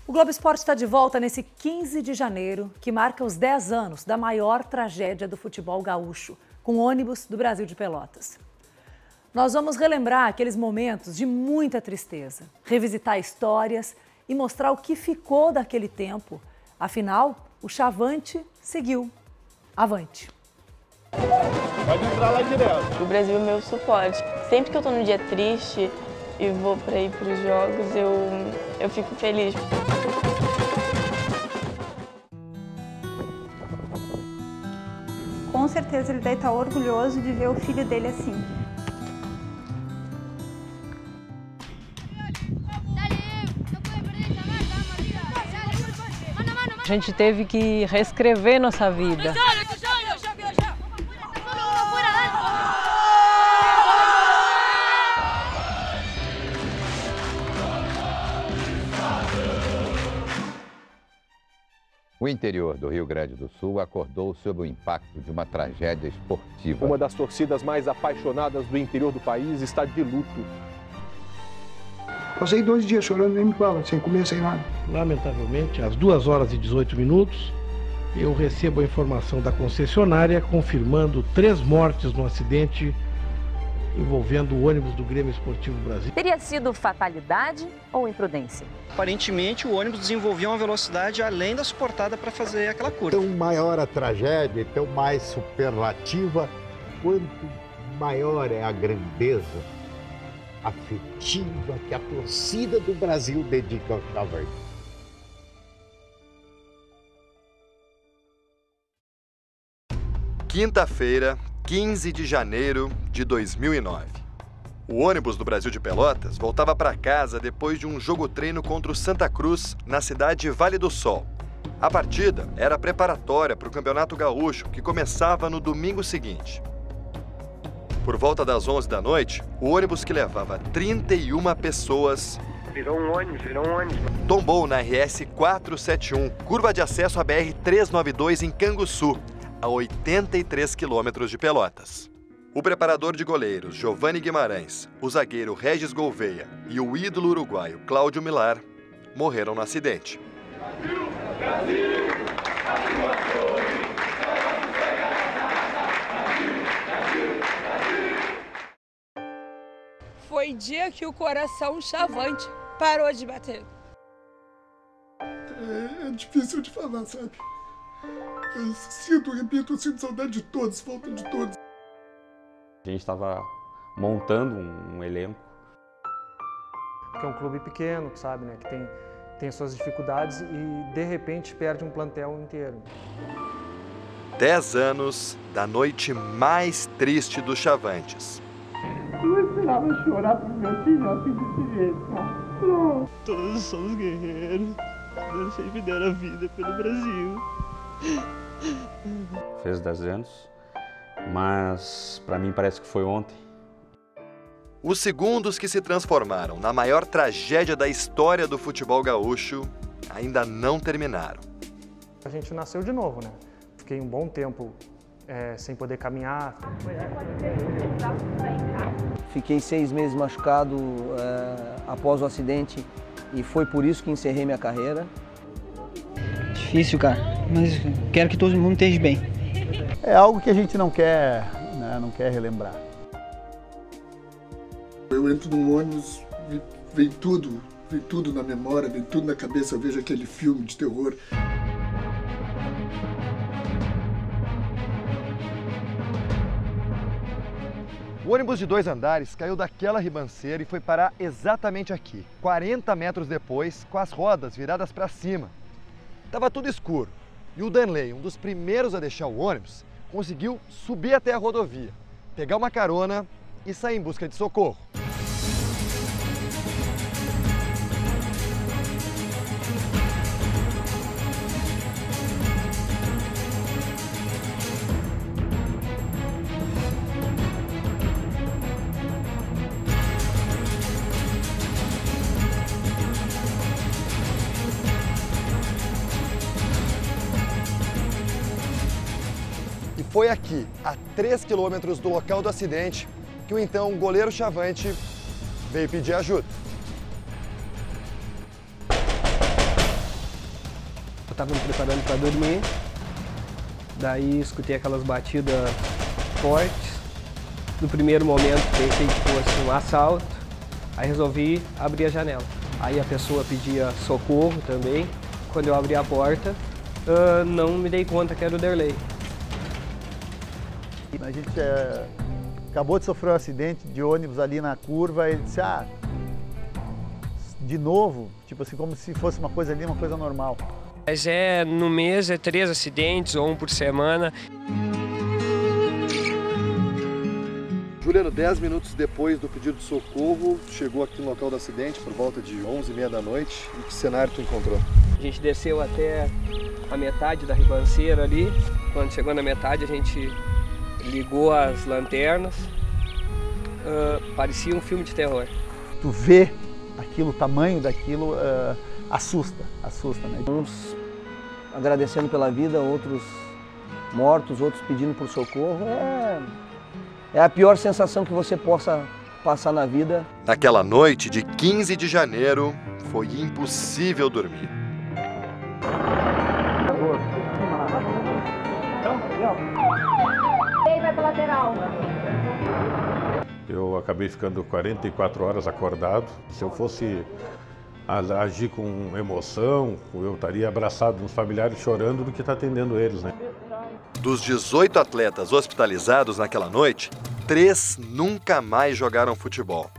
O Globo Esporte está de volta nesse 15 de janeiro, que marca os 10 anos da maior tragédia do futebol gaúcho, com o ônibus do Brasil de Pelotas. Nós vamos relembrar aqueles momentos de muita tristeza, revisitar histórias e mostrar o que ficou daquele tempo. Afinal, o Chavante seguiu. Avante! Pode entrar lá direto. O Brasil é meu suporte. Sempre que eu tô num dia triste e vou para ir para os jogos, eu fico feliz. Com certeza ele deve estar orgulhoso de ver o filho dele assim. A gente teve que reescrever nossa vida. O interior do Rio Grande do Sul acordou sob o impacto de uma tragédia esportiva. Uma das torcidas mais apaixonadas do interior do país está de luto. Passei 2 dias chorando, nem me fala, sem comer, sem nada. Lamentavelmente, às 2h18, eu recebo a informação da concessionária confirmando 3 mortes no acidente envolvendo o ônibus do Grêmio Esportivo Brasil. Teria sido fatalidade ou imprudência? Aparentemente, o ônibus desenvolvia uma velocidade além da suportada para fazer aquela curva. Tão maior a tragédia, tão mais superlativa, quanto maior é a grandeza afetiva que a torcida do Brasil dedica ao Chavante. Quinta-feira, 15 de janeiro de 2009. O ônibus do Brasil de Pelotas voltava para casa depois de um jogo-treino contra o Santa Cruz, na cidade de Vale do Sol. A partida era preparatória para o Campeonato Gaúcho, que começava no domingo seguinte. Por volta das 11 da noite, o ônibus que levava 31 pessoas virou um ônibus. Tombou na RS 471, curva de acesso à BR 392 em Canguçu, a 83 quilômetros de Pelotas. O preparador de goleiros, Giovanni Guimarães, o zagueiro Regis Gouveia e o ídolo uruguaio Cláudio Milar morreram no acidente. Foi dia que o coração Chavante parou de bater. É difícil de falar, sabe? Eu sinto saudade de todos, falta de todos. A gente estava montando um elenco. Porque é um clube pequeno, sabe, né? Que tem suas dificuldades e de repente perde um plantel inteiro. 10 anos da noite mais triste dos Chavantes. Eu não esperava chorar pro meu filho assim desse jeito, cara. Todos somos guerreiros. Eles sempre deram a vida pelo Brasil. Fez 10 anos, mas para mim parece que foi ontem. Os segundos que se transformaram na maior tragédia da história do futebol gaúcho ainda não terminaram. A gente nasceu de novo, né? Fiquei um bom tempo sem poder caminhar. Fiquei 6 meses machucado após o acidente e foi por isso que encerrei minha carreira. Difícil, cara, mas quero que todo mundo esteja bem. É algo que a gente não quer, né? Não quer relembrar. Eu entro num ônibus, vem tudo na memória, vem tudo na cabeça, eu vejo aquele filme de terror. O ônibus de 2 andares caiu daquela ribanceira e foi parar exatamente aqui, 40 metros depois, com as rodas viradas para cima. Tava tudo escuro e o Danley, um dos primeiros a deixar o ônibus, conseguiu subir até a rodovia, pegar uma carona e sair em busca de socorro. Foi aqui, a 3 quilômetros do local do acidente, que o então goleiro Chavante veio pedir ajuda. estava me preparando para dormir, daí escutei aquelas batidas fortes. No primeiro momento pensei que fosse um assalto, aí resolvi abrir a janela. Aí a pessoa pedia socorro também. Quando eu abri a porta, não me dei conta que era o Derlei. A gente acabou de sofrer um acidente de ônibus ali na curva e disse, de novo, tipo assim, como se fosse uma coisa ali, uma coisa normal. Mas no mês 3 acidentes ou 1 por semana. Juliano, 10 minutos depois do pedido de socorro, chegou aqui no local do acidente por volta de 11h30 da noite. E que cenário tu encontrou? A gente desceu até a metade da ribanceira ali. Quando chegou na metade, a gente ligou as lanternas. Parecia um filme de terror. Tu vê aquilo, o tamanho daquilo, assusta, né? Uns agradecendo pela vida, outros mortos, outros pedindo por socorro. É a pior sensação que você possa passar na vida. Naquela noite de 15 de janeiro, foi impossível dormir. Vai para lateral. Eu acabei ficando 44 horas acordado. Se eu fosse agir com emoção, eu estaria abraçado nos familiares chorando do que está atendendo eles, né? Dos 18 atletas hospitalizados naquela noite, 3 nunca mais jogaram futebol.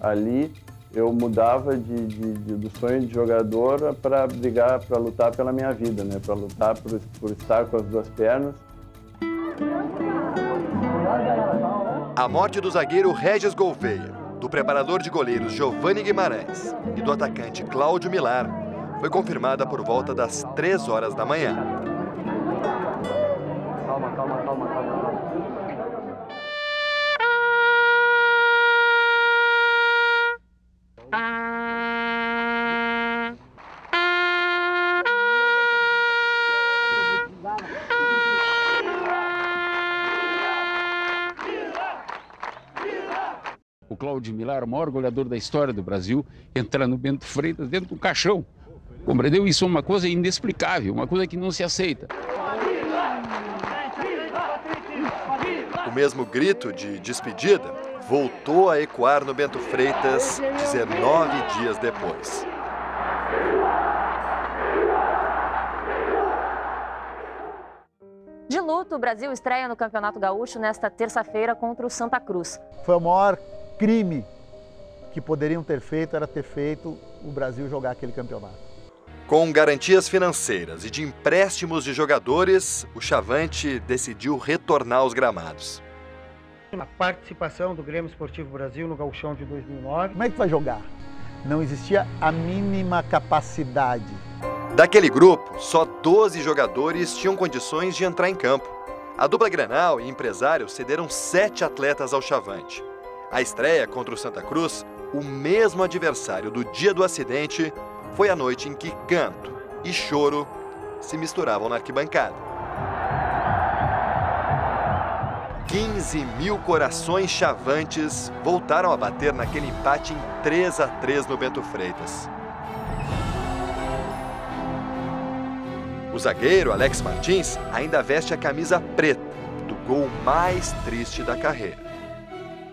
Ali eu mudava do sonho de jogador para brigar, para lutar pela minha vida, né? Para lutar por estar com as 2 pernas. A morte do zagueiro Regis Gouveia, do preparador de goleiros Giovanni Guimarães e do atacante Cláudio Milar foi confirmada por volta das 3 horas da manhã. O Cláudio Milar, o maior goleador da história do Brasil, entrar no Bento Freitas dentro do caixão. Compreendeu? Isso é uma coisa inexplicável, uma coisa que não se aceita. O mesmo grito de despedida voltou a ecoar no Bento Freitas 19 dias depois. De luto, o Brasil estreia no Campeonato Gaúcho nesta terça-feira contra o Santa Cruz. Foi o maior crime que poderiam ter feito, era ter feito o Brasil jogar aquele campeonato. Com garantias financeiras e de empréstimos de jogadores, o Chavante decidiu retornar aos gramados. A participação do Grêmio Esportivo Brasil no Gauchão de 2009. Como é que vai jogar? Não existia a mínima capacidade. Daquele grupo, só 12 jogadores tinham condições de entrar em campo. A dupla Grenal e empresário cederam 7 atletas ao Chavante. A estreia contra o Santa Cruz, o mesmo adversário do dia do acidente, foi a noite em que canto e choro se misturavam na arquibancada. 15 mil corações chavantes voltaram a bater naquele empate em 3-3 no Bento Freitas. O zagueiro Alex Martins ainda veste a camisa preta do gol mais triste da carreira.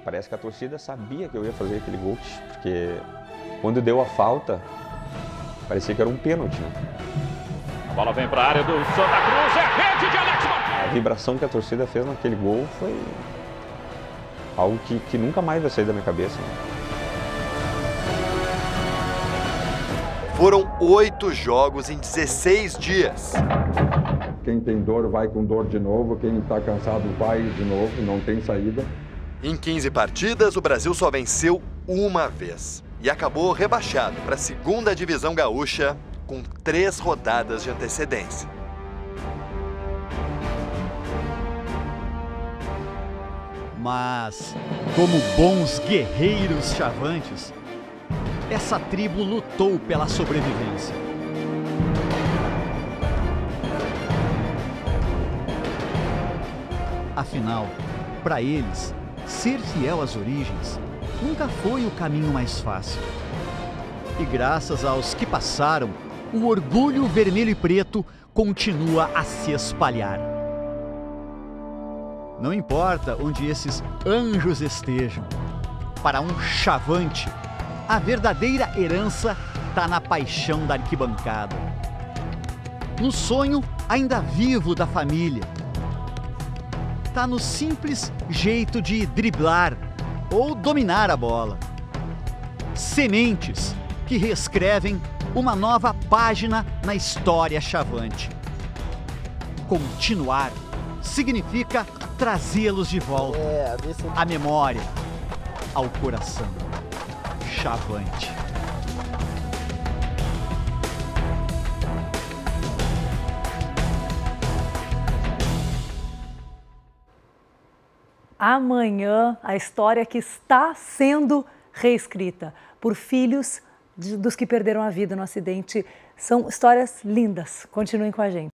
Parece que a torcida sabia que eu ia fazer aquele gol, porque quando deu a falta, parecia que era um pênalti, né? A bola vem para a área do Santa Cruz, é rede de Alex Martins! A vibração que a torcida fez naquele gol foi algo que nunca mais vai sair da minha cabeça, né? Foram 8 jogos em 16 dias. Quem tem dor vai com dor de novo, quem está cansado vai de novo, não tem saída. Em 15 partidas, o Brasil só venceu uma vez e acabou rebaixado para a 2ª Divisão Gaúcha com 3 rodadas de antecedência. Mas, como bons guerreiros chavantes, essa tribo lutou pela sobrevivência. Afinal, para eles, ser fiel às origens nunca foi o caminho mais fácil. E graças aos que passaram, o orgulho vermelho e preto continua a se espalhar. Não importa onde esses anjos estejam, para um chavante, a verdadeira herança está na paixão da arquibancada, no sonho ainda vivo da família, está no simples jeito de driblar ou dominar a bola. Sementes que reescrevem uma nova página na história chavante. Continuar significa trazê-los de volta à memória, ao coração chavante. Amanhã, a história que está sendo reescrita por filhos dos que perderam a vida no acidente. São histórias lindas. Continuem com a gente.